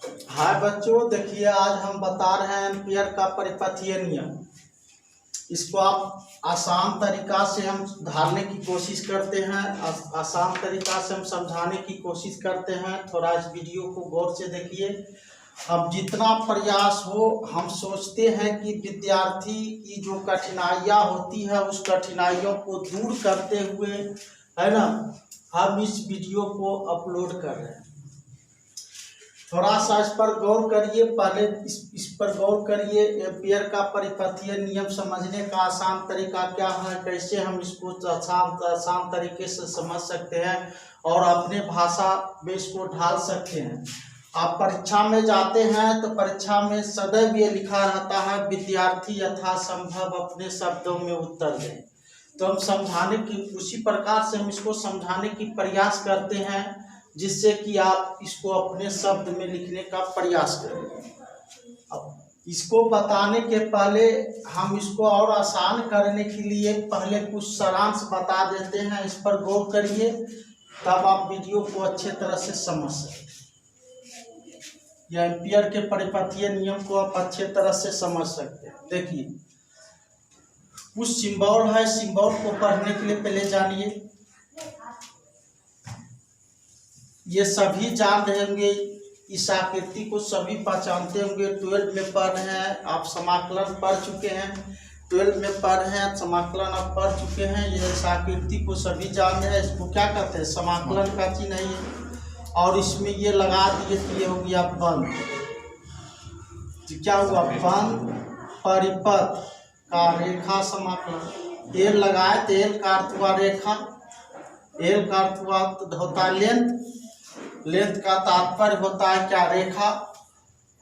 हाय बच्चों, देखिए आज हम बता रहे हैं एम्पियर का परिपथीय नियम। इसको आप आसान तरीका से हम ढालने की कोशिश करते हैं, आसान तरीका से हम समझाने की कोशिश करते हैं। थोड़ा इस वीडियो को गौर से देखिए। अब जितना प्रयास हो, हम सोचते हैं कि विद्यार्थी की जो कठिनाइयाँ होती है उस कठिनाइयों को दूर करते हुए, है ना, हम इस वीडियो को अपलोड कर रहे हैं। थोड़ा सा इस पर गौर करिए, पहले इस पर गौर करिए। एम्पियर का परिपथीय नियम समझने का आसान तरीका क्या है, कैसे हम इसको आसान तरीके से समझ सकते हैं और अपने भाषा में इसको ढाल सकते हैं। आप परीक्षा में जाते हैं तो परीक्षा में सदैव ये लिखा रहता है, विद्यार्थी यथासंभव अपने शब्दों में उत्तर दें। तो हम समझाने की उसी प्रकार से हम इसको समझाने की प्रयास करते हैं, जिससे कि आप इसको अपने शब्द में लिखने का प्रयास करें। अब इसको बताने के पहले हम इसको और आसान करने के लिए पहले कुछ सारांश बता देते हैं। इस पर गौर करिए, तब आप वीडियो को अच्छे तरह से समझ सकते हैं। या एम्पियर के परिपथीय नियम को आप अच्छे तरह से समझ सकते हैं। देखिए, कुछ सिंबल है, सिंबल को पढ़ने के लिए पहले जानिए। ये सभी जान रहे होंगे, इस आकृति को सभी पहचानते होंगे। 12 में पढ़ रहे हैं आप, समाकलन पढ़ चुके हैं। 12 में पढ़ रहे हैं, समाकलन आप पढ़ चुके हैं। ये इस आकृति को सभी जान रहे हैं। इसको क्या कहते हैं? समाकलन का चिन्ह है ये। और इसमें ये लगा दिए तो ये हो गया बंद। तो क्या हुआ? बंद परिपथ का रेखा समाकलन। एल लगाए तो एल का अर्थ हुआ रेखा, एल का अर्थ हुआ होता है लेंथ, लेंथ का तात्पर्य होता है क्या? रेखा।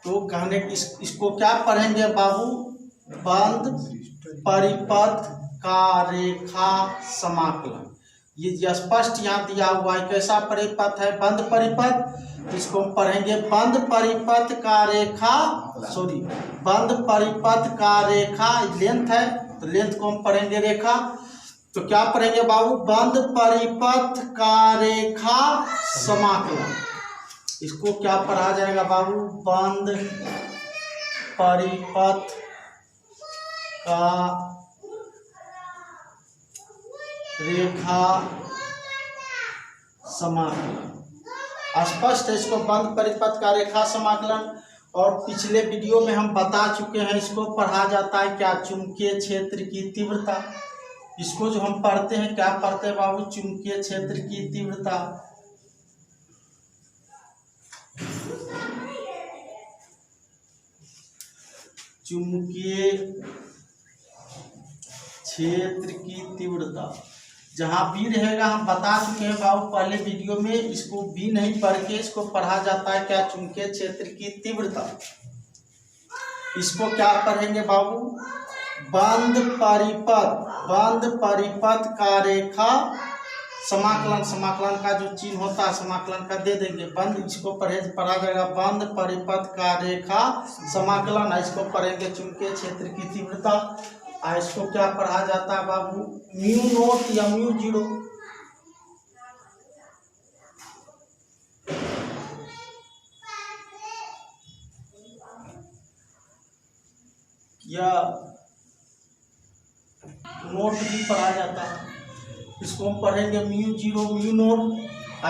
तो कहने की इसको क्या पढ़ेंगे बाबू? बंद परिपथ का रेखा समाकलन। ये स्पष्ट यहाँ दिया हुआ है। कैसा परिपथ है? बंद परिपथ। इसको हम पढ़ेंगे बंद परिपथ का रेखा, बंद परिपथ का रेखा। लेंथ है तो लेंथ को हम पढ़ेंगे रेखा। तो क्या पढ़ेंगे बाबू? बंद परिपथ का रेखा समाकलन। इसको क्या पढ़ा जाएगा बाबू? बंद परिपथ का रेखा समाकलन। स्पष्ट है। इसको बंद परिपथ का रेखा समाकलन। और पिछले वीडियो में हम बता चुके हैं, इसको पढ़ा जाता है क्या? चुंबकीय क्षेत्र की तीव्रता। इसको जो हम पढ़ते हैं क्या पढ़ते हैं बाबू? चुंबकीय क्षेत्र की तीव्रता। चुंबकीय क्षेत्र की तीव्रता जहां बी रहेगा, हम बता चुके हैं बाबू पहले वीडियो में। इसको बी नहीं पढ़ के इसको पढ़ा जाता है क्या? चुंबकीय क्षेत्र की तीव्रता। इसको क्या पढ़ेंगे बाबू? बंद परिपथ का रेखा समाकलन। समाकलन का जो चिन्ह होता है समाकलन का दे देंगे बंद। इसको पढ़ा जाएगा बंद परिपथ का रेखा समाकलन। इसको पढ़ेंगे चुंबकीय क्षेत्र की तीव्रता। इसको क्या पढ़ा जाता है बाबू? म्यू नोट या म्यू जीरो। या नोट भी पढ़ा जाता है। इसको हम पढ़ेंगे म्यू जीरो, म्यू नोट।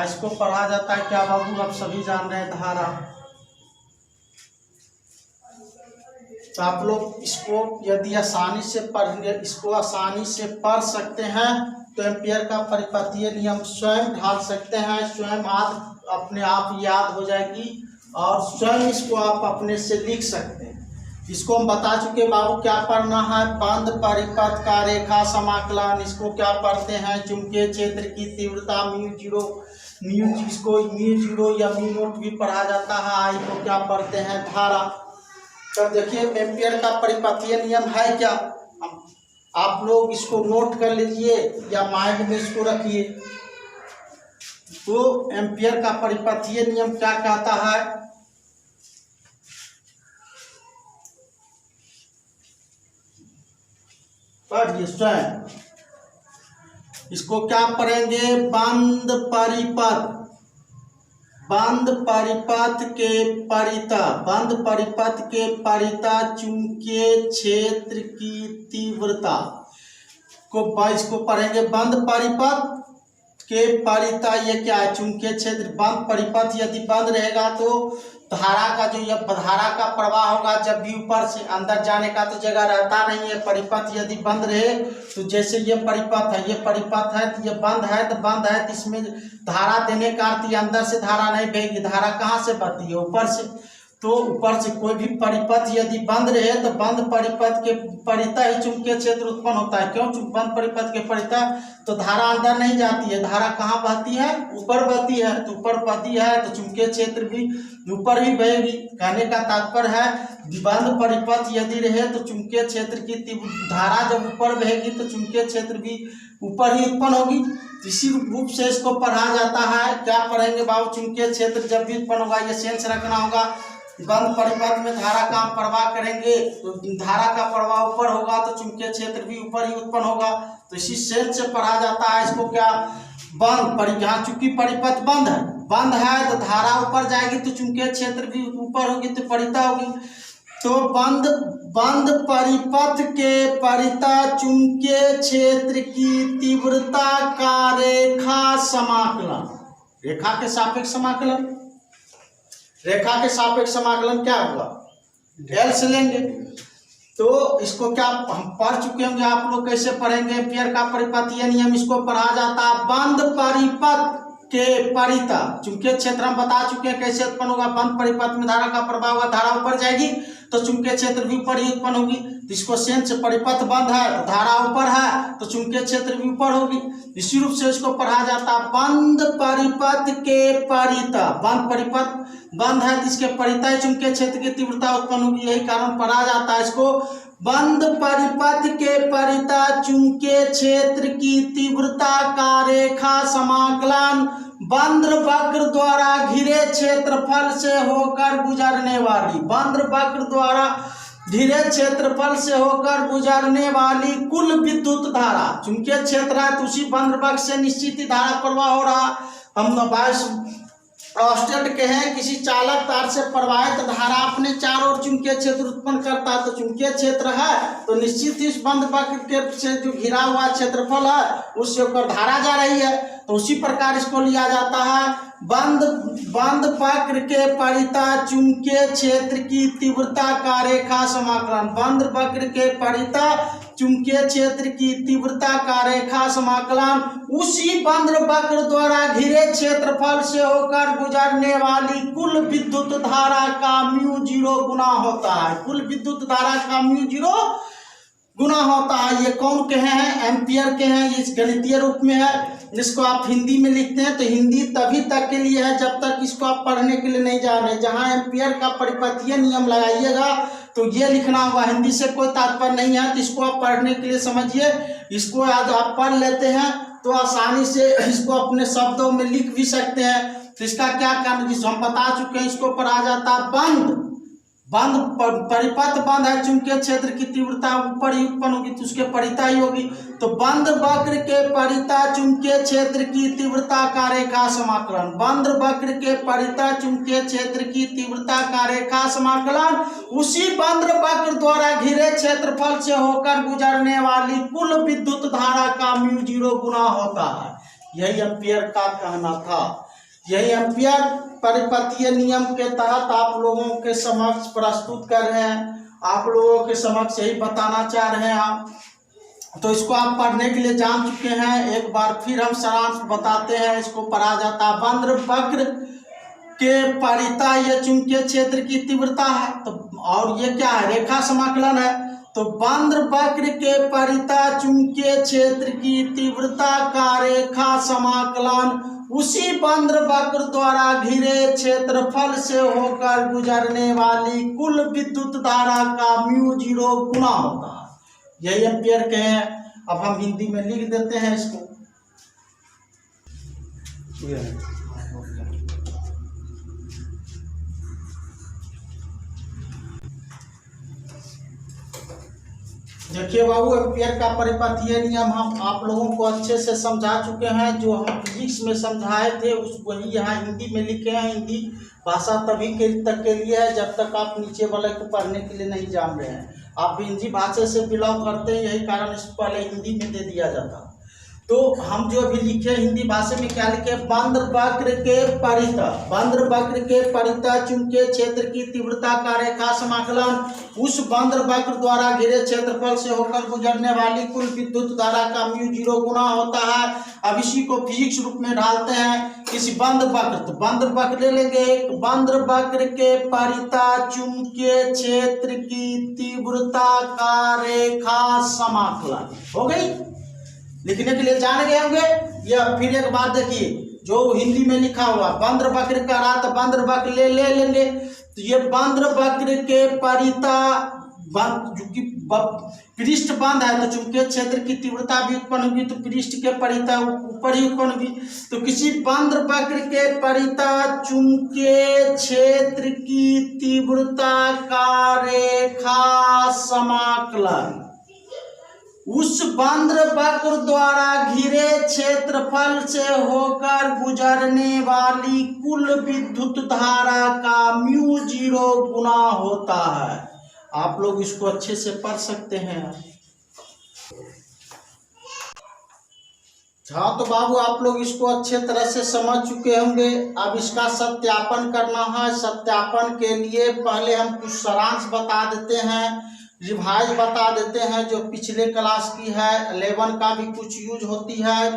इसको पढ़ा जाता है क्या बाबू? आप सभी जान रहे हैं, धारा। तो आप लोग इसको यदि आसानी से पढ़ेंगे, इसको आसानी से पढ़ सकते हैं तो एम्पियर का परिपथीय नियम स्वयं ढाल सकते हैं। स्वयं अपने आप याद हो जाएगी और स्वयं इसको आप अपने से लिख सकते हैं। इसको हम बता चुके बाबू क्या पढ़ना है? बंद परिपथ का रेखा समाकलन। इसको क्या पढ़ते हैं? चुंबकीय क्षेत्र की तीव्रता म्यू जीरो। इसको म्यू जीरो या म्यू नोट भी पढ़ा जाता है। इसको क्या पढ़ते हैं? धारा। तो देखिए, एम्पियर का परिपथीय नियम है क्या? आप लोग इसको नोट कर लीजिए या माइंड में इसको रखिए। तो एम्पियर का परिपथीय नियम क्या कहता है? पढ़िए स्वयं। इसको क्या पढ़ेंगे? बंद परिपथ बंद परिपथ के परिता चुंबकीय क्षेत्र की तीव्रता इसको पढ़ेंगे। बंद परिपथ के परिता, ये क्या है? चुंबकीय क्षेत्र। बंद परिपथ यदि बंद रहेगा तो धारा का जो ये धारा का प्रवाह होगा जब भी ऊपर से अंदर जाने का तो जगह रहता नहीं है। परिपथ यदि बंद रहे तो जैसे ये परिपथ है, तो ये बंद है तो इसमें धारा देने का अर्थ ये अंदर से धारा नहीं बहेगी। धारा कहाँ से बहती है? ऊपर से। तो ऊपर से कोई भी परिपथ यदि बंद रहे तो बंद परिपथ के परिता ही चुंबकीय क्षेत्र उत्पन्न होता है। क्यों? बंद परिपथ के परिता तो धारा अंदर नहीं जाती है, धारा कहाँ बहती है? ऊपर बहती है। तो ऊपर बहती है तो चुंबकीय क्षेत्र भी ऊपर ही बहेगी। कहने का तात्पर्य है बंद परिपथ यदि रहे तो चुंबकीय क्षेत्र की धारा जब ऊपर बहेगी तो चुंबकीय क्षेत्र भी ऊपर ही उत्पन्न होगी। इसी रूप से इसको पढ़ा जाता है। क्या पढ़ेंगे बाबू? चुंबकीय क्षेत्र जब भी उत्पन्न होगा, ये सेंस रखना होगा। बंद परिपथ में धारा का प्रवाह करेंगे तो धारा का प्रवाह ऊपर होगा तो चुंबकीय क्षेत्र भी ऊपर ही उत्पन्न होगा। तो इसी सेंस से पढ़ा जाता है इसको। क्या? बंद यहाँ चूंकि परिपथ बंद है तो धारा ऊपर जाएगी तो चुंबकीय क्षेत्र भी ऊपर होगी तो परिता होगी। तो बंद परिपथ के परिता चुंबकीय क्षेत्र की तीव्रता का रेखा के सापेक्ष समाकलन क्या होगा? एल से लेंगे। तो इसको क्या हम पढ़ चुके होंगे, आप लोग कैसे पढ़ेंगे? एम्पियर का परिपथीय नियम इसको पढ़ा जाता है। बंद परिपथ के परिता चुंबकीय क्षेत्र हम बता चुके हैं कैसे उत्पन्न होगा। बंद परिपथ में धारा का प्रवाह होगा, धारा ऊपर जाएगी तो चुंबकीय क्षेत्र भी ऊपर ही उत्पन्न होगी। तो इसको सेंस परिपथ बंद है तो धारा ऊपर है तो चुंबकीय क्षेत्र भी ऊपर होगी। इसी रूप से इसको पढ़ा जाता है। बंद परिपथ के परिता, बंद परिपथ बंद है तो इसके परिता चुंबकीय क्षेत्र की तीव्रता उत्पन्न होगी। यही कारण पढ़ा जाता है इसको। बंद परिपथ के परिता चुंबकीय क्षेत्र की तीव्रता का रेखा समाकलन बंद वक्र द्वारा घिरे क्षेत्रफल से होकर गुजरने वाली, बंद वक्र द्वारा घिरे क्षेत्रफल से होकर गुजरने वाली कुल विद्युत धारा। चुंबकीय क्षेत्र है तो उसी बंद वक्र से निश्चित ही धारा प्रवाह हो रहा। हम ऑस्टेट के हैं, किसी चालक तार से प्रवाहित धारा अपने चारों ओर चुंबकीय क्षेत्र उत्पन्न करता है। तो चुंबकीय क्षेत्र है तो निश्चित ही इस बंद वक्र के से जो घिरा हुआ क्षेत्रफल है उससे ऊपर धारा जा रही है। तो उसी प्रकार इसको लिया जाता है। बंद वक्र के परिता चुंबकीय क्षेत्र की तीव्रता का रेखा समाकलन, बंद वक्र के परिता चुंबकीय क्षेत्र की तीव्रता का रेखा समाकलन उसी बंद वक्र द्वारा घिरे क्षेत्रफल से होकर गुजरने वाली कुल विद्युत धारा का μ0 गुना होता है। कुल विद्युत धारा का μ0 गुना होता है। ये कौन के हैं? एम्पियर के हैं। इस गणितीय रूप में है। जिसको आप हिंदी में लिखते हैं तो हिंदी तभी तक के लिए है जब तक इसको आप पढ़ने के लिए नहीं जा रहे। जहाँ एम्पियर का परिपथीय नियम लगाइएगा तो ये लिखना होगा। हिंदी से कोई तात्पर्य नहीं है तो इसको आप पढ़ने के लिए समझिए। इसको आज आप पढ़ लेते हैं तो आसानी से इसको अपने शब्दों में लिख भी सकते हैं। तो इसका क्या कारण, जिसको हम बता चुके हैं, इसको पढ़ा जाता है परिपथ बंद है, चुंबकीय क्षेत्र की तीव्रता ऊपर ही उत्पन्न होगी तो उसके परिता ही होगी। तो बंद वक्र के परिता चुंबकीय क्षेत्र की तीव्रता का रेखा समाकलन, बंद वक्र के परिता चुंबकीय क्षेत्र की तीव्रता का रेखा समाकलन उसी बंद वक्र द्वारा घिरे क्षेत्रफल से होकर गुजरने वाली कुल विद्युत धारा का μ0 गुना होता है। यही एम्पियर का कहना था। यही एम्पियर परिपथीय नियम के तहत आप लोगों के समक्ष प्रस्तुत कर रहे हैं। आप लोगों के समक्ष यही बताना चाह रहे हैं आप। तो इसको आप पढ़ने के लिए जान चुके हैं। एक बार फिर हम सारांश बताते हैं। इसको पढ़ा जाता है बंद वक्र के परिता ये चुंबकीय क्षेत्र की तीव्रता है। तो और ये क्या है? रेखा समाकलन है। तो बंद वक्र के परिता चुंबकीय क्षेत्र की तीव्रता का रेखा समाकलन उसी बंद वक्र द्वारा घिरे क्षेत्रफल से होकर गुजरने वाली कुल विद्युत धारा का μ0 गुना होता है। यही एम्पियर के हैं। अब हम हिंदी में लिख देते हैं इसको। देखिए बाबू, एम्पियर का परिपथीय नियम हम आप लोगों को अच्छे से समझा चुके हैं। जो हम फिजिक्स में समझाए थे उस वही यहाँ हिंदी में लिखे हैं। हिंदी भाषा तभी के तक के लिए है जब तक आप नीचे वाले को पढ़ने के लिए नहीं जान रहे हैं। आप हिंदी भाषा से बिलोंग करते हैं, यही कारण इस पहले हिंदी में दे दिया जाता। तो हम जो भी लिखे हिंदी भाषा में क्या लिखे, बंद वक्र के परितः, बंद वक्र के परितः चुंबकीय क्षेत्र की तीव्रता का रेखा समाकलन उस बंद वक्र द्वारा घिरे क्षेत्रफल से होकर गुजरने वाली कुल विद्युत धारा का μ0 गुना होता है। अब इसी को फिजिक्स रूप में ढालते हैं किसी बंद वक्र, तो बंद वक्र ले लेंगे। एक बंद वक्र के परितः चुंबकीय क्षेत्र की तीव्रता का रेखा समाकलन हो गई। लिखने के लिए जान गए होंगे। या फिर एक बात देखिए, जो हिंदी में लिखा हुआ बंद वक्र का रहा तो बंद वक्र ले लेंगे। तो ये बंद वक्र के परितः जो कि पृष्ठ बंद है तो चुंबकीय क्षेत्र की तीव्रता भी उत्पन्न होगी, तो पृष्ठ के परितः ऊपर ही उत्पन्न होगी। तो किसी बंद वक्र के परितः चुंबकीय क्षेत्र की तीव्रता का रेखा समाकलन उस बंद वक्र द्वारा घिरे क्षेत्रफल से होकर गुजरने वाली कुल विद्युत धारा का μ0 गुना होता है। आप लोग इसको अच्छे से पढ़ सकते हैं। हाँ तो बाबू, आप लोग इसको अच्छे तरह से समझ चुके होंगे। अब इसका सत्यापन करना है। सत्यापन के लिए पहले हम कुछ सारांश बता देते हैं, रिवाइज बता देते हैं जो पिछले क्लास की है। 11 का भी कुछ यूज होती है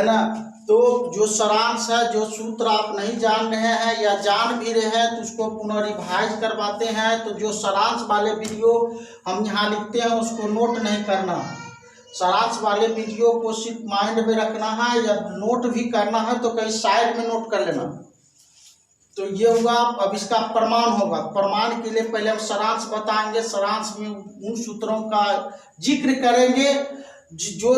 ना। तो जो सारांश है, जो सूत्र आप नहीं जान रहे हैं या जान भी रहे हैं तो उसको पुनः रिवाइज करवाते हैं। तो जो सारांश वाले वीडियो हम यहाँ लिखते हैं उसको नोट नहीं करना। सारांश वाले वीडियो को सिर्फ माइंड में रखना है, या नोट भी करना है तो कहीं साइड में नोट कर लेना। तो ये हुआ। अब इसका प्रमाण होगा। प्रमाण के लिए पहले हम सारांश बताएंगे। सारांश में उन सूत्रों का जिक्र करेंगे जो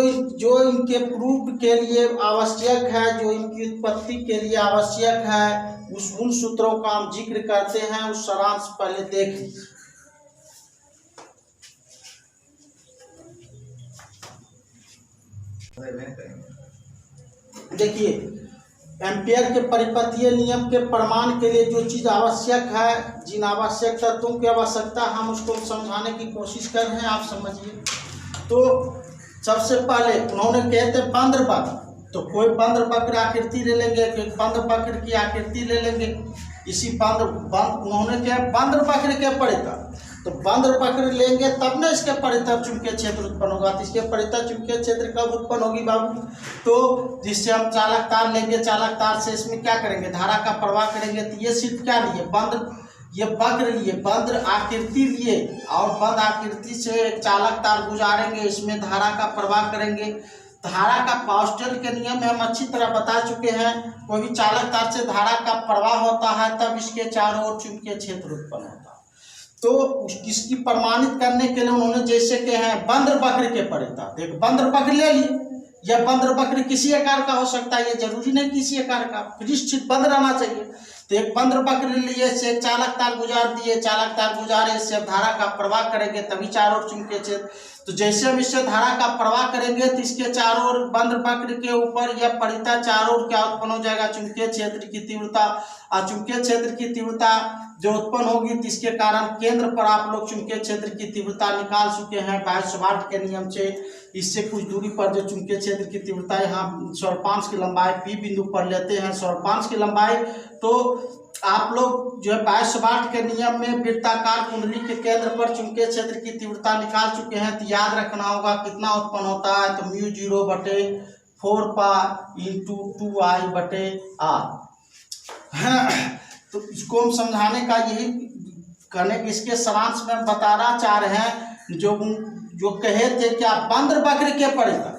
इनके प्रूफ के लिए आवश्यक है, जो इनकी उत्पत्ति के लिए आवश्यक है। उन सूत्रों का हम जिक्र करते हैं। उस सारांश पहले देख लीजिए। देखिए, एम्पियर के परिपथीय नियम के प्रमाण के लिए जो चीज आवश्यक है, जिन आवश्यक तत्वों की आवश्यकता, हम उसको समझाने की कोशिश कर रहे हैं। आप समझिए। तो सबसे पहले उन्होंने कहे थे बंद वक्र, तो कोई बंद वक्र आकृति ले लेंगे, बंद वक्र की आकृति ले लेंगे। इसी उन्होंने क्या बंद वक्र के परितः, तो बंद वक्र लेंगे तब ना इसके परितः चुंबकीय क्षेत्र उत्पन्न होगा। तो इसके परितः चुंबकीय क्षेत्र कब उत्पन्न होगी बाबू? तो जिससे हम चालक तार लेंगे, चालक तार से इसमें क्या करेंगे, धारा का प्रवाह करेंगे। तो ये सिर्फ क्या लिए, ये वक्र लिए, बंद आकृति लिए, और बंद आकृति से एक चालक तार गुजारेंगे, इसमें धारा का प्रवाह करेंगे। धारा का पास्कल के नियम में हम अच्छी तरह बता चुके हैं। कोई भी चालक तार से धारा का प्रवाह होता है तब इसके चारों ओर चुंबकीय क्षेत्र उत्पन्न होता है। तो इसकी प्रमाणित करने के लिए उन्होंने जैसे के हैं बंद वक्र के परितः, देख बंद वक्र ले लिए। यह बंद वक्र किसी आकार का हो सकता है, ये जरूरी नहीं किसी आकार का, पृष्ठ बंद रहना चाहिए। तो एक बंद वक्र ले लिए, से एक चालक तार गुजार दिए, चालक तार गुजारे, इससे धारा का प्रवाह करेंगे तभी चारों ओर चुंबकीय क्षेत्र। तो जैसे हम इससे धारा का प्रवाह करेंगे तो इसके चारों ओर बंद वक्र के ऊपर या परितः चारों ओर क्या उत्पन्न हो जाएगा, चुंबकीय क्षेत्र की तीव्रता। और चुंबकीय क्षेत्र की तीव्रता जो उत्पन्न होगी तो इसके कारण केंद्र पर आप लोग चुंबकीय क्षेत्र की तीव्रता निकाल चुके हैं बायोट-सावर्त के नियम से। इससे कुछ दूरी पर जो चुंबकीय क्षेत्र की तीव्रता, यहाँ सौरपांश की लंबाई P बिंदु पर लेते हैं, सौरपांश की लंबाई। तो आप लोग जो है बायोट-सावर्त के नियम में वृत्ताकार कुंडली के केंद्र पर चुंबकीय क्षेत्र की तीव्रता निकाल चुके हैं। तो याद रखना होगा कितना उत्पन्न होता है, तो μ0/4 पाई × 2I/r। तो इसको हम समझाने का यही करने के इसके सारांश में बताना चाह रहे हैं। जो कहे थे क्या, बंद वक्र के परितः,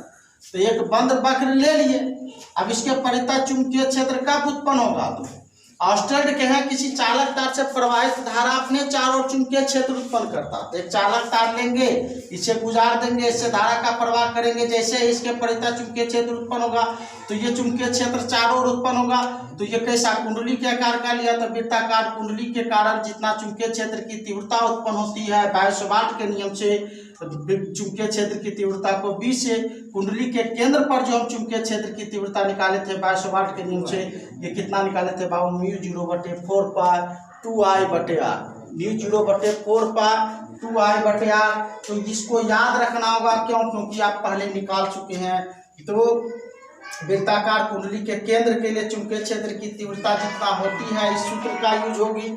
तो एक बंद वक्र ले लिए। अब इसके परितः चुंबकीय क्षेत्र कब उत्पन्न होगा, तो ऑस्टर्ड के हैं किसी चालक तार से प्रवाहित धारा अपने चारों ओर चुंबकीय क्षेत्र उत्पन्न करता। तो एक चालक तार लेंगे, इसे गुजार देंगे, इससे धारा का प्रवाह करेंगे, जैसे इसके परितः चुंबकीय क्षेत्र उत्पन्न होगा। तो ये चुंबकीय क्षेत्र चारों ओर उत्पन्न होगा। तो ये कैसा कुंडली के आकार का लिया, तो वृत्ताकार कुंडली के कारण जितना चुंबकीय क्षेत्र की तीव्रता उत्पन्न होती है बायोसवार्ट के नियम से, चुंबकीय क्षेत्र की तीव्रता को B से, कुंडली के केंद्र पर जो हम चुंबकीय क्षेत्र की तीव्रता निकाले थे बायोसवार्ट के नियम से, ये कितना निकाले थे बाबू, μ0/4π 2I/r, μ0/4π 2I/r। तो इसको याद रखना होगा, क्यों, क्योंकि आप पहले निकाल चुके हैं। तो वृत्ताकार कुंडली के केंद्र के लिए चुंबकीय क्षेत्र की तीव्रता जितना होती है इस सूत्र का यूज होगी,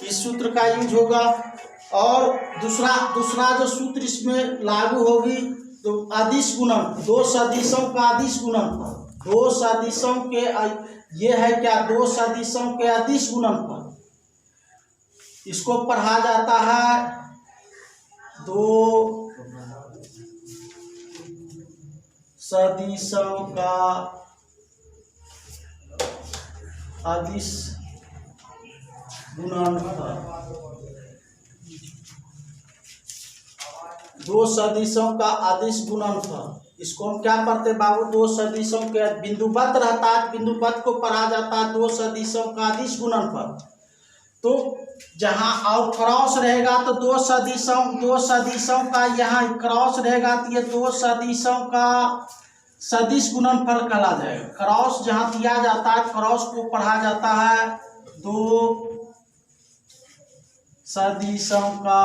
इस सूत्र का यूज होगा। और दूसरा जो सूत्र इसमें लागू होगी तो अदिश गुणन, दो सदिशों का अदिश गुणनफल, दो सदिशों के ये है क्या, दो सदिशों के अदिश गुणनफल, इसको पढ़ा जाता है दो सदिशों का अदिश गुणनफल, दो सदिशों का अदिश गुणनफल। इसको हम क्या पढ़ते बाबू, दो सदिशों के बिंदुवत रहता है, बिंदुवत को पढ़ा जाता है दो सदिशों का अदिश गुणनफल। तो जहां और क्रॉस रहेगा तो दो सदिशों का यहाँ क्रॉस रहेगा तो ये दो सदिशों का सदिश गुणनफल कहला जाएगा। क्रॉस जहां दिया जाता है क्रॉस को पढ़ा जाता है दो सदिशों का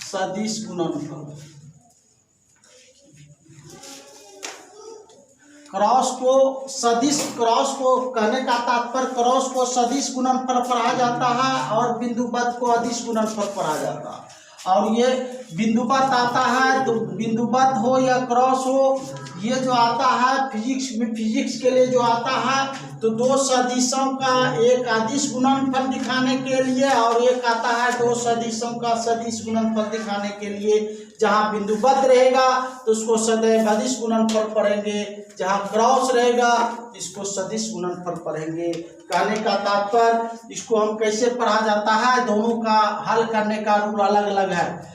सदिश गुणनफल। क्रॉस को कहने का तात्पर्य क्रॉस को सदिश गुणनफल पढ़ा जाता है और बिंदुवत को अदिश गुणनफल पढ़ा जाता है। और ये बिंदुवत आता है तो बिंदुवत हो या क्रॉस हो, ये जो आता है फिजिक्स के लिए जो आता है तो दो सदिशों का एक अदिश गुणनफल दिखाने के लिए और एक आता है दो सदिशों का सदिश गुणनफल दिखाने के लिए। जहाँ बिंदुवत रहेगा तो उसको सदैव अदिश गुणनफल पढ़ेंगे, जहाँ क्रॉस रहेगा इसको सदिश गुणनफल पढ़ेंगे। कहने का तात्पर्य इसको हम कैसे पढ़ा जाता है, दोनों का हल करने का रूल अलग अलग है।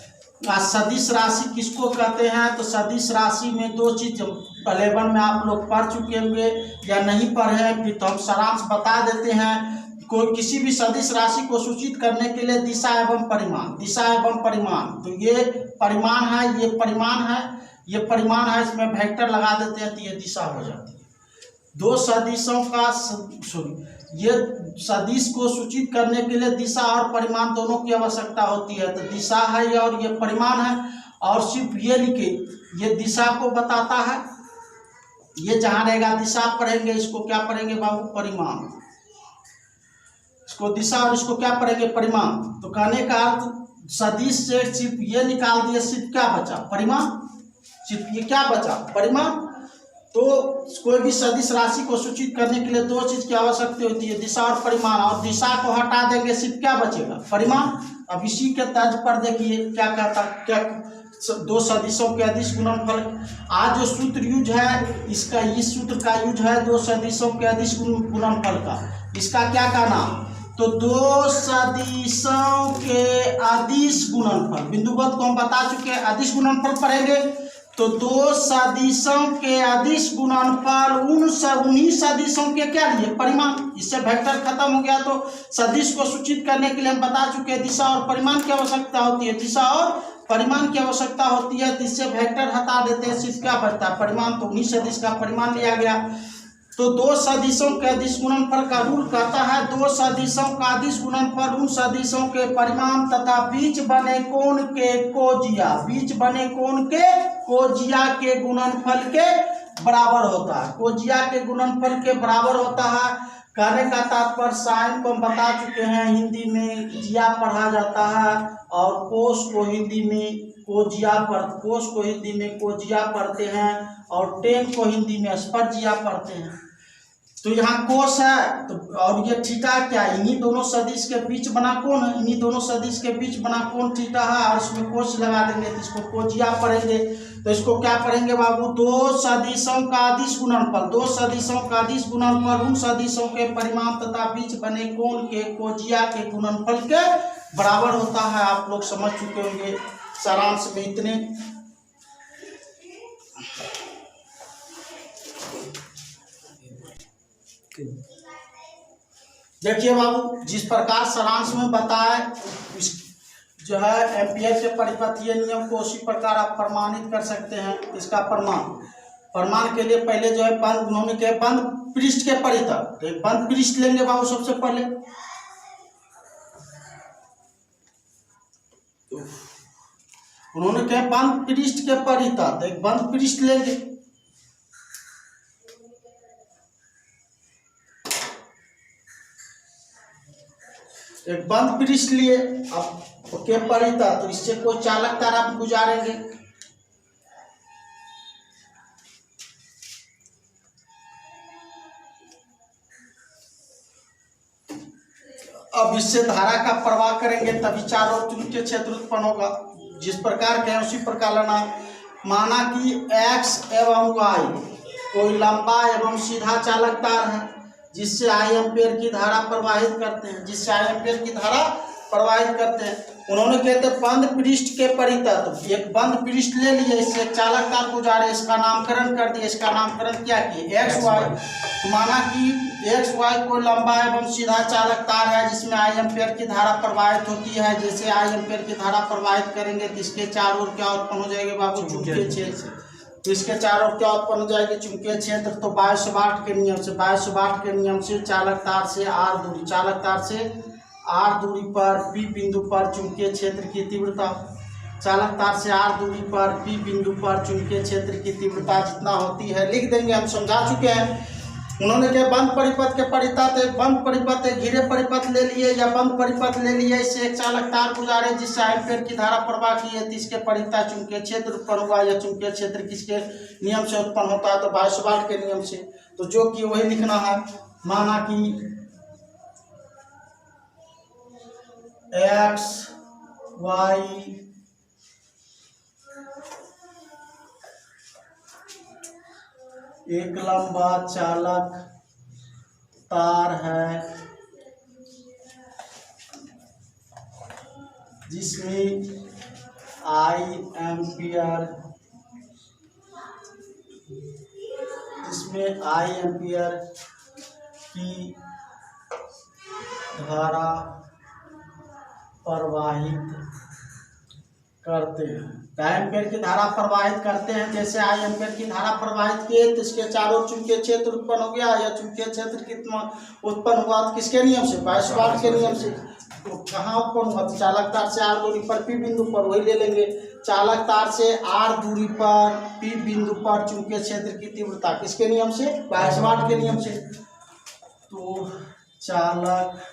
सदिश राशि किसको कहते हैं, तो सदिश राशि में दो चीज 11 में आप लोग पढ़ चुके होंगे या नहीं पढ़े, फिर तो हम सारांश बता देते हैं। कोई किसी भी सदिश राशि को सूचित करने के लिए दिशा एवं परिमाण, दिशा एवं परिमाण, तो ये परिमाण है, ये परिमाण है, ये परिमाण है, इसमें वेक्टर लगा देते हैं तो ये दिशा हो जाती है। दो सदिशों का ये सदिश को सूचित करने के लिए दिशा और परिमाण दोनों की आवश्यकता होती है। तो दिशा है और ये परिमाण है, और सिर्फ ये लिखे ये दिशा को बताता है। ये जहाँ रहेगा दिशा पढ़ेंगे, इसको क्या पढ़ेंगे बाबू, परिमाण। इसको दिशा और इसको क्या पढ़ेंगे, परिमाण। तो कहने का अर्थ सदिश से सिर्फ ये निकाल दिए, सिर्फ क्या बचा, परिमाण, सिर्फ ये क्या बचा, परिमाण। तो कोई भी सदिश राशि को सूचित करने के लिए दो चीज की आवश्यकता होती है, दिशा और परिमाण, और दिशा को हटा देंगे सिर्फ क्या बचेगा, परिमाण। अब इसी के तर्ज पर देखिए क्या कहता, क्या दो सदिशों के अदिश गुणनफल, आज जो सूत्र यूज है इसका, इस सूत्र का यूज है दो सदिशों के अदिश गुणनफल का। इसका क्या कहना, तो दो सदिशों के अदिश गुणनफल, बिंदुवत को हम बता चुके हैं, अदिश गुणनफल पढ़ेंगे तो दो सदिशों के अदिश गुणनफल उन्हीं सदिशों के क्या लिए, परिमाण। इससे वेक्टर खत्म हो गया। तो सदिश को सूचित करने के लिए हम बता चुके हैं दिशा और परिमाण की आवश्यकता होती है, दिशा और परिमाण की आवश्यकता होती है। तो इससे वेक्टर हटा देते हैं, सिर्फ क्या बचता है, परिमाण। तो उन्हीं सदिश का परिमाण लिया गया। तो दो सदिशों के अदिश गुणनफल का रूल कहता है दो सदिशों का अदिश गुणनफल उन सदिशों के परिमाण तथा बीच बने कोण के कोजिया, बीच बने कोण के कोजिया के गुणनफल के बराबर होता है, कोजिया के गुणनफल के बराबर होता है। कहने का तात्पर्य साइन को हम बता चुके हैं, हिंदी में जिया पढ़ा जाता है और कोस को हिंदी में कोजिया कोस को हिंदी में कोजिया पढ़ते हैं और टेन को हिंदी में स्पर्जिया पढ़ते हैं। तो यहाँ कोस है तो, और ये थीटा क्या है, इन्हीं दोनों सदिश के बीच बना कोण है, इन्हीं दोनों सदिश के बीच बना कोण थीटा है, और इसमें कोस लगा देंगे तो इसको कोजिया पढ़ेंगे। तो इसको क्या पढ़ेंगे बाबू, दो सदिशों का अदिश गुणनफल, दो सदिशों का अदिश गुणनफल उन सदिशों के परिमाण तथा बीच बने कोण के कोजिया के गुणनफल के बराबर होता है। आप लोग समझ चुके होंगे। सारांश में इतने देखिए बाबू, जिस प्रकार सारांश में बताए इस जो है एम्पियर के परिपथीय नियम को उसी प्रकार आप प्रमाणित कर सकते हैं। इसका प्रमाण के लिए पहले जो है बंद उन्होंने के बंद पृष्ठ के परितः, तो एक बंद पृष्ठ लेंगे बाबू सबसे पहले। उन्होंने कहा बंद पृष्ठ के परितः, तो एक बंद पृष्ठ लेंगे। एक बंद पृष्ठ लिए, अब के परितः, तो इससे कोई चालक तार आप गुजारेंगे। अब इससे धारा का प्रवाह करेंगे तभी चारों ओर चुंबकीय क्षेत्र उत्पन्न होगा। जिस प्रकार के उसी प्रकार लेना। माना कि x एवं y कोई लंबा एवं सीधा चालक तार है जिससे I एम्पियर की धारा प्रवाहित करते हैं, जिससे I एम्पियर की धारा प्रवाहित करते हैं। उन्होंने कहते बंद पृष्ठ के परितः, तो एक बंद पृष्ठ ले लिए, इससे एक चालक तार गुजारे, इसका नामकरण कर दिए। इसका नामकरण क्या किए? X Y. माना कि एक्स वाई को लंबा एवं सीधा चालक तार है जिसमें I एम्पियर की धारा प्रवाहित होती है। जैसे I एम्पियर की धारा प्रवाहित करेंगे तो इसके चारों ओर क्या उत्पन्न हो जाएगा बाबू? चुंबकीय क्षेत्र। तो इसके चारों ओर क्या उत्पन्न हो जाएगी? चुंबकीय क्षेत्र। तो बायोट के नियम से, बायोट के नियम से चालक तार से आर दूरी, चालक तार से आर दूरी पर P बिंदु पर चुंबकीय क्षेत्र की तीव्रता, चालक तार से आर दूरी पर P बिंदु पर चुंबकीय क्षेत्र की तीव्रता जितना होती है लिख देंगे, हम समझा चुके हैं। उन्होंने क्या बंद परिपथ के परितः, तो बंद परिपथ एक घिरे परिपथ ले लिए या बंद परिपथ ले लिए, इससे एक चालक तार गुजारे जिससे एम्पियर की धारा प्रवाह की है, तो इसके परितः चुंबकीय क्षेत्र उत्पन्न हुआ। या चुंबकीय क्षेत्र किसके नियम से उत्पन्न होता है? तो बायोट के नियम से। तो जो कि वही लिखना है। माना कि एक्स वाई एक लंबा चालक तार है जिसमें I एम्पियर की धारा प्रवाहित करते हैं। एम्पियर की धारा प्रवाहित करते हैं। जैसे I एम्पियर की धारा प्रवाहित किए तो इसके चारों चुंबकीय क्षेत्र उत्पन्न हो गया। या चुंबकीय क्षेत्र कितना उत्पन्न हुआ? तो किसके नियम से? बायोट के नियम से। तो कहाँ उत्पन्न हुआ? तो चालक तार से आर दूरी पर P बिंदु पर, वही ले लेंगे। चालक तार से आर दूरी पर P बिंदु पर चुंबकीय क्षेत्र की तीव्रता किसके नियम से? बायोट के नियम से। तो चालक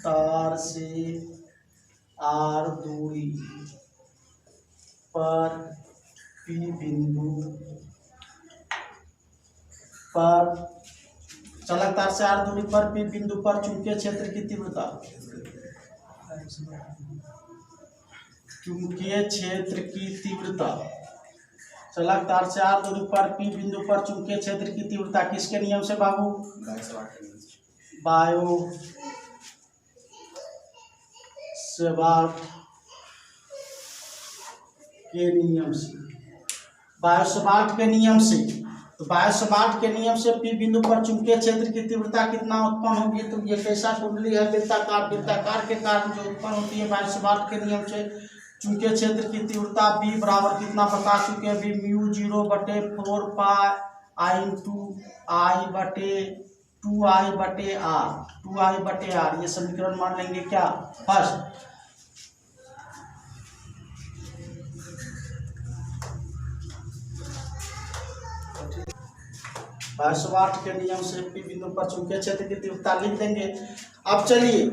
तार से आर दूरी पर P बिंदु पर, चालक तार से आर दूरी पर P बिंदु पर चुंबकीय क्षेत्र की तीव्रता, चुंबकीय क्षेत्र की तीव्रता, चालक तार से आर दूरी पर P बिंदु पर चुंबकीय क्षेत्र की तीव्रता किसके नियम से बाबू? बायोट के नियम से। बायोट के नियम से। तो बायोट के नियम से P बिंदु पर चुंबकीय क्षेत्र की तीव्रता कितना उत्पन्न होगी? तो ये कैसा कुंडली है? वृत्ताकार। वृत्ताकार के कारण जो उत्पन्न होती है बायोट के नियम से चुंबकीय क्षेत्र की तीव्रता B बराबर कितना बता चुके हैं? B μ0/4 pi I into I बटे 2I/R। ये समीकरण मान लेंगे क्या? फर्स्ट। बायोट के नियम से P बिंदु पर चुंबकीय क्षेत्र की तीव्रता लिख देंगे। अब चलिए,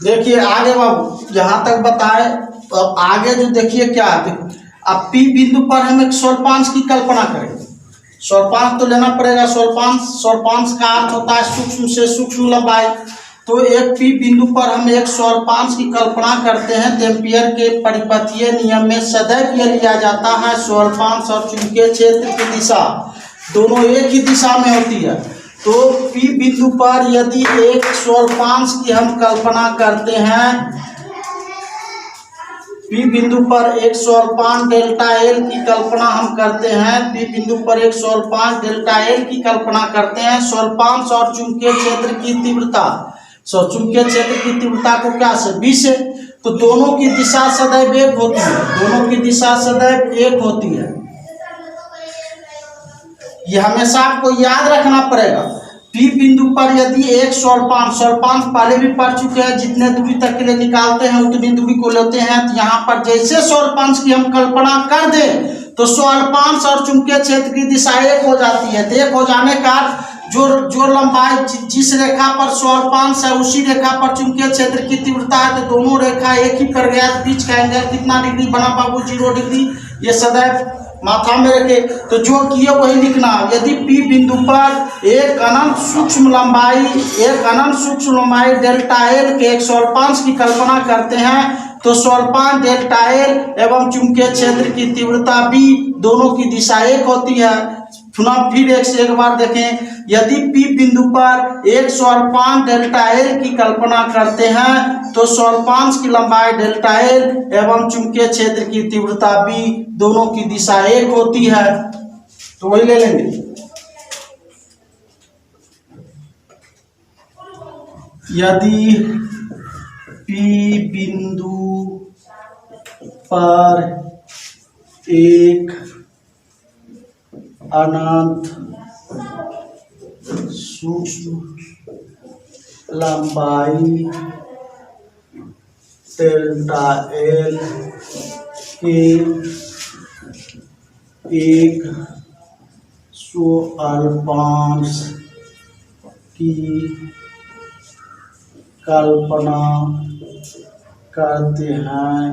देखिए आगे बाबू, यहाँ तक बताए अब आगे जो देखिए क्या है, अब P बिंदु पर हम एक स्वल्पांश की कल्पना करेंगे। स्वल्पांश तो लेना पड़ेगा। स्वल्पांश का अर्थ होता है सूक्ष्म से सूक्ष्म लंबाई। तो एक P बिंदु पर हम एक स्वल्पांश की कल्पना करते हैं। तो एम्पियर के परिपथीय नियम में सदैव यह लिया जाता है स्वल्पांश और चुंबकीय क्षेत्र की दिशा दोनों एक ही दिशा में होती है। तो P बिंदु पर यदि एक स्वल्पांश की हम कल्पना करते हैं, P बिंदु पर एक स्वल्पांश डेल्टा एल की कल्पना हम करते हैं। P बिंदु पर एक स्वल्पांश डेल्टा एल की कल्पना करते हैं। स्वल्पांश और चुंबकीय क्षेत्र की तीव्रता, चुंबकीय क्षेत्र की तीव्रता को क्या से B से, तो दोनों की दिशा सदैव एक होती है। दोनों की दिशा सदैव एक होती है। ये हमेशा आपको याद रखना पड़ेगा। P बिंदु पर यदि एक स्वल्पांश पहले भी पढ़ चुके हैं, जितने दूरी तक के लिए निकालते हैं उतनी दूरी को लेते हैं। तो यहाँ पर जैसे स्वल्पांश की हम कल्पना कर दें तो स्वल्पांश और चुंबकीय क्षेत्र की दिशा एक हो जाती है। तो एक हो जाने का जो लंबाई जिस रेखा पर स्वल्पांश है उसी रेखा पर चुंबकीय क्षेत्र की तीव्रता है। तो दोनों रेखा एक ही कर गया। बीच का एंगल कितना डिग्री बना बाबू? 0 डिग्री। ये सदैव माथा में रखे। तो जो किए वही लिखना। यदि P बिंदु पर एक अनंत सूक्ष्म लंबाई डेल्टा एल के एक स्वल्पांश की कल्पना करते हैं तो स्वल्पांश डेल्टा एल एवं चुंबकीय क्षेत्र की तीव्रता B दोनों की दिशा एक होती है। फिर एक बार देखें। यदि P बिंदु पर एक स्वल्पांश डेल्टा एल की कल्पना करते हैं तो स्वल्पांश की लंबाई डेल्टा एल एवं चुंबकीय क्षेत्र की तीव्रता B दोनों की दिशा एक होती है। तो वही ले लेंगे। यदि P बिंदु पर एक अनंत सूक्ष्म लंबाई डेल्टा एल के एक स्वल्पांश की कल्पना करते हैं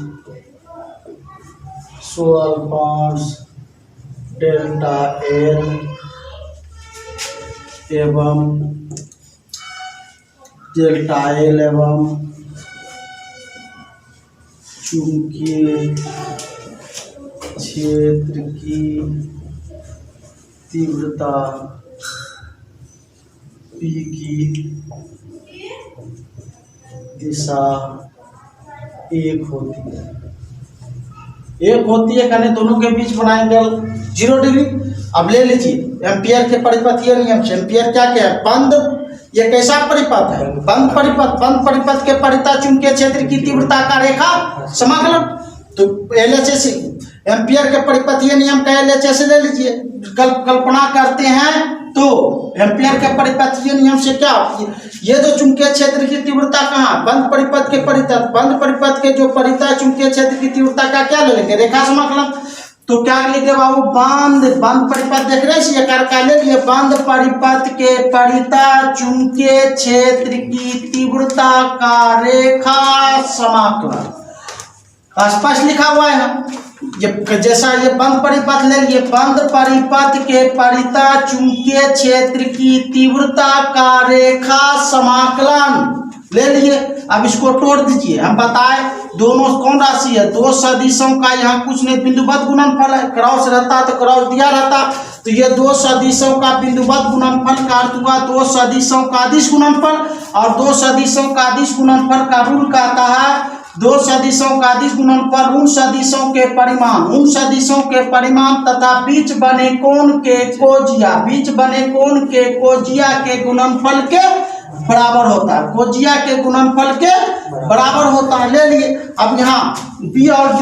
तो स्वल्पांश डेल्टा एल एवं चुंबकीय क्षेत्र की तीव्रता P की दिशा एक होती है। कहने दोनों के बीच बना एंगल 0 डिग्री। अब ले लीजिए एम्पियर के परिपथीय नियम से। एम्पियर क्या है? बंद। ये कैसा परिपथ है? बंद परिपथ के परितः चुंबकीय क्षेत्र की तीव्रता का रेखा समाकलन। तो LHS एम्पियर के परिपथीय नियम का LHS ले लीजिए। कल्पना करते हैं तो एम्पियर के परिपथीय नियम से क्या, ये जो चुंबकीय क्षेत्र की तीव्रता कहाँ? बंद परिपथ के परितः, बंद परिपथ के जो परितः चुंबकीय क्षेत्र की तीव्रता का क्या ले लेंगे? रेखा समाकलन। तो क्या लिखे बाबू? बंद परिपथ देख रहे हैं, ये का ले लिए। बंद परिपथ के परितः चुंबकीय क्षेत्र की तीव्रता का रेखा समाकलन। स्पष्ट लिखा हुआ है। ये जैसा ये बंद परिपथ ले लिए। बंद परिपथ के परितः चुंबकीय क्षेत्र की तीव्रता का रेखा समाकलन ले लिए। अब इसको तोड़ दीजिए। हम बताए दोनों कौन राशि है? दो सदिशों का यहाँ कुछ नहीं, बिंदुवत गुणनफल है। क्रॉस रहता तो क्रॉस दिया रहता। तो ये दो सदिशों का बिंदुवत गुणनफल का अर्थ हुआ दो सदिशों का अदिश गुणनफल। और दो सदिशों का अदिश गुणनफल का रूल कहता है दो सदिशों का अदिश गुणनफल उन सदिशों के परिमाण तथा बीच बने कोण के कोजिया के गुणनफल के बराबर होता है। कोजिया के गुणनफल के बराबर होता है। ले लिए। अब यहाँ B और D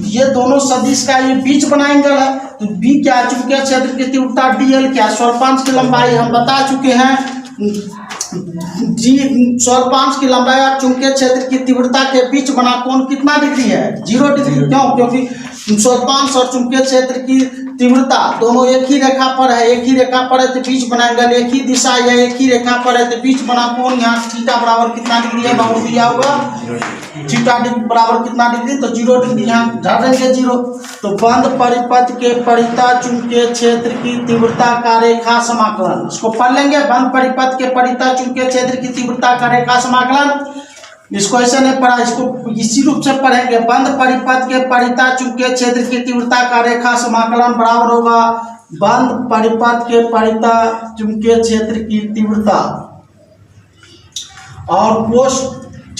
ये दोनों सदिश का ये बीच बना एंगल है। तो B क्या? चुंबकीय क्षेत्र की तीव्रता DL क्या? स्वल्पांश की लंबाई हम बता चुके हैं। स्वल्पांश की लंबाई और चुंबकीय क्षेत्र की तीव्रता के बीच बना कोण कितना डिग्री है? 0 डिग्री। क्यों? क्योंकि स्वल्पांश और चुंबकीय क्षेत्र की तीव्रता दोनों एक ही रेखा पर है, एक ही रेखा पर है तो बीच बनाएंगे, एक ही दिशा या एक ही रेखा पर है तो बीच बना कौन, यहाँ थीटा बराबर कितना डिग्री है बाबू दिया होगा, थीटा बराबर कितना डिग्री, तो 0 डिग्री यहाँ झाड़ेंगे 0। तो बंद परिपथ के परिता चुंबकीय क्षेत्र की तीव्रता का रेखा समाकलन, इसको पढ़ लेंगे। बंद परिपथ के परिता चुंबकीय क्षेत्र की तीव्रता का रेखा समाकलन, इसको ऐसे नहीं पढ़ा, इसको इसी रूप से पढ़ेंगे। बंद परिपथ के परिता चुंबकीय क्षेत्र की तीव्रता का रेखा समाकलन बराबर होगा बंद परिपथ के परिता चुंबकीय क्षेत्र की तीव्रता और कोस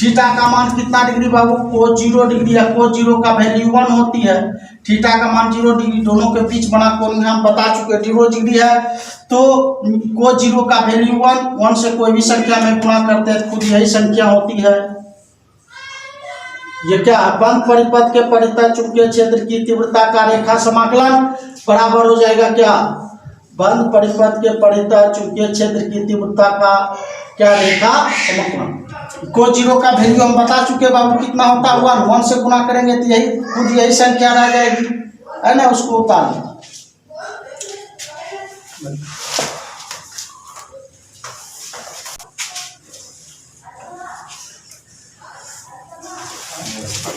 थीटा का मान कितना डिग्री बाबू, कोस 0 डिग्री है, कोस 0 का वैल्यू 1 होती है, थीटा का मान 0 डिग्री, दोनों के बीच बना कोण हम बता चुके 0 डिग्री है, तो कोस 0 का वैल्यू 1 से कोई भी संख्या में गुणा करते हैं खुद यही संख्या होती है। ये क्या है, बंद परिपथ के परिता चुंबकीय क्षेत्र की तीव्रता का रेखा समाकलन बराबर हो जाएगा क्या, बंद परिपथ के परिता चुंबकीय क्षेत्र की तीव्रता का क्या रेखा समाकलन। कोस 0 का वैल्यू हम बता चुके बाबू कितना होता है 1 से गुणा करेंगे तो यही खुद यही संख्या रह जाएगी, है ना, उसको उतार लें।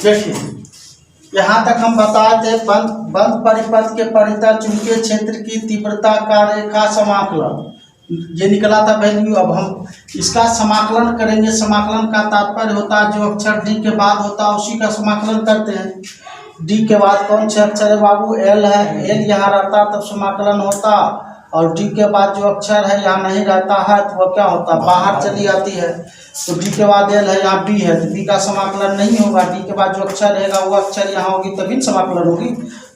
देखिए यहाँ तक हम बताए थे बंद परिपथ के परिता चुंबकीय क्षेत्र की तीव्रता का रेखा समाकलन, ये निकला था वैल्यू। अब हम इसका समाकलन करेंगे, समाकलन का तात्पर्य होता है जो अक्षर डी के बाद होता है उसी का समाकलन करते हैं। डी के बाद कौन से अक्षर है बाबू, एल है, एल यहाँ रहता तब समाकलन होता, और डी के बाद जो अक्षर है यहाँ नहीं रहता है तो वह क्या होता, बाहर चली जाती है। तो डी के बाद एल है, यहाँ बी है तो बी का समाकलन नहीं होगा, डी के बाद जो अक्षर रहेगा वो अक्षर यहाँ होगी तभी समाकलन होगी,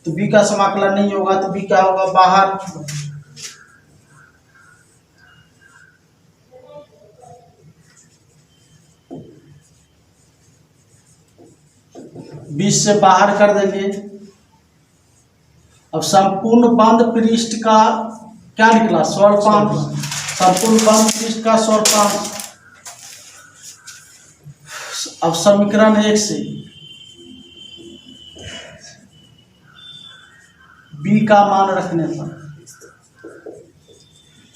तो बी का समाकलन नहीं होगा, तो बी क्या होगा बाहर। बीस से बाहर कर देंगे। अब संपूर्ण बंद पृष्ठ का क्या निकला, स्वल्पांश, संपूर्ण बंद पृष्ठ का स्वल्पांश। अब समीकरण 1 से b का मान रखने पर,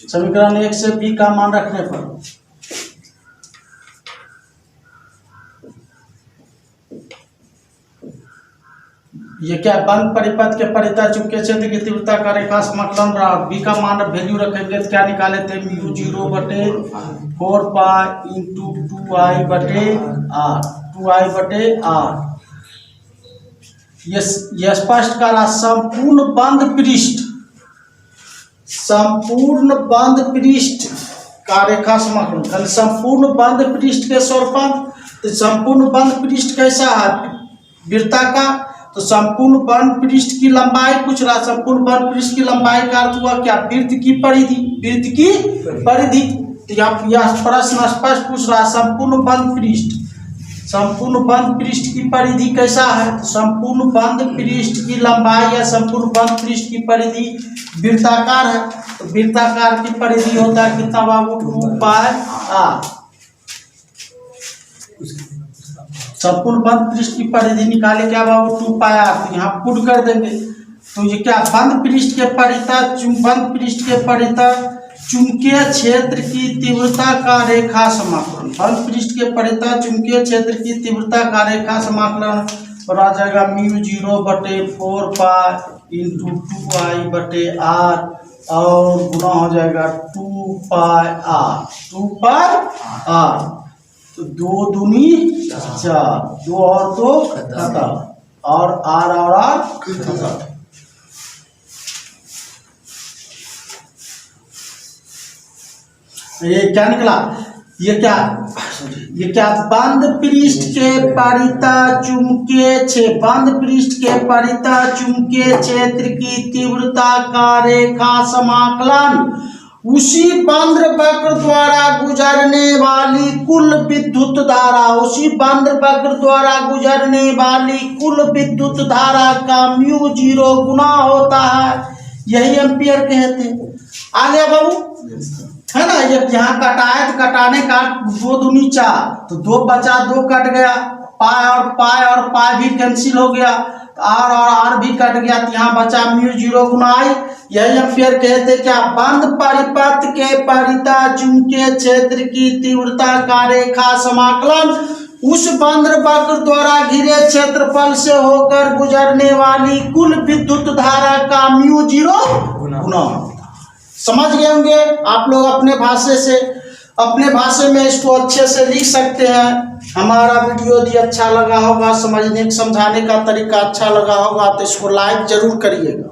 समीकरण 1 से b का मान रखने पर ये क्या, बंद परिपथ के परिता चुंबकीय क्षेत्र की तीव्रता का रेखा समाकलन रहा, बी का मान वैल्यू रखेंगे तो क्या निकाले थे, μ0 बटे 4 पाई इंटू 2i बटे r, 2i बटे r। ये स्पष्ट करा संपूर्ण बंद पृष्ठ, संपूर्ण बंद पृष्ठ का रेखा समाकलन, संपूर्ण बंद पृष्ठ के स्वल्पांश। तो संपूर्ण बंद पृष्ठ कैसा है, वृत्ता का, तो संपूर्ण बंद पृष्ठ की लंबाई पूछ रहा, संपूर्ण बंद पृष्ठ की लंबाई का अर्थ हुआ क्या, वृत्त की परिधि, वृत्त की परिधि। तो यह प्रश्न स्पष्ट पूछ रहा, संपूर्ण बंद पृष्ठ, संपूर्ण बंद पृष्ठ की परिधि कैसा है, तो संपूर्ण बंद पृष्ठ की लंबाई या संपूर्ण बंद पृष्ठ की परिधि वृत्ताकार है, तो वृत्ताकार की परिधि होता है कितना बाबू, 2 पाई r। संपूर्ण बंद पृष्ठ की परिधि निकाले क्या बाबू, 2 पाई r, तो यहाँ पुट कर देंगे। तो ये क्या, बंद पृष्ठ के परिता बंद पृष्ठ के परिता चुंबकीय क्षेत्र की तीव्रता का रेखा समाकलन, बंद पृष्ठ के परिता चुंबकीय क्षेत्र की तीव्रता का रेखा समाकलन और आ जाएगा μ0 बटे 4 पाई इंटू 2i बटे r और गुना हो जाएगा 2 पाई r, 2 पाई r। तो 2 दूनी 4, 2 और 2 खत्म, और r खत्म। ये क्या निकला, ये क्या बंद पृष्ठ के परिता चुंबकीय क्षेत्र, बंद पृष्ठ के परिता चुंबकीय क्षेत्र की तीव्रता का रेखा समाकलन उसी बंद वक्र द्वारा गुजरने वाली कुल विद्युत धारा, उसी बंद वक्र द्वारा गुजरने वाली कुल विद्युत धारा का μ0 गुना होता है, यही एम्पियर कहते हैं। आ गया बाबू, है ना। ये यहाँ कटाए तो कटाने का 2 दूनी 4, तो 2 बचा, 2 कट गया, पाई और पाई भी कैंसिल हो गया, आर और आर भी कट गया तो यहाँ बचा म्यू 0 गुना आई। यही एम्पियर कहते क्या, बंद परिपथ के परिता चुंबकीय क्षेत्र की तीव्रता का रेखा समाकलन उस बंद वक्र द्वारा घिरे क्षेत्रफल से होकर गुजरने वाली कुल विद्युत धारा का म्यू 0 गुना। समझ गए होंगे आप लोग अपने भाषा में इसको अच्छे से लिख सकते हैं। हमारा वीडियो यदि अच्छा लगा होगा, समझने समझाने का तरीका अच्छा लगा होगा तो इसको लाइक जरूर करिएगा।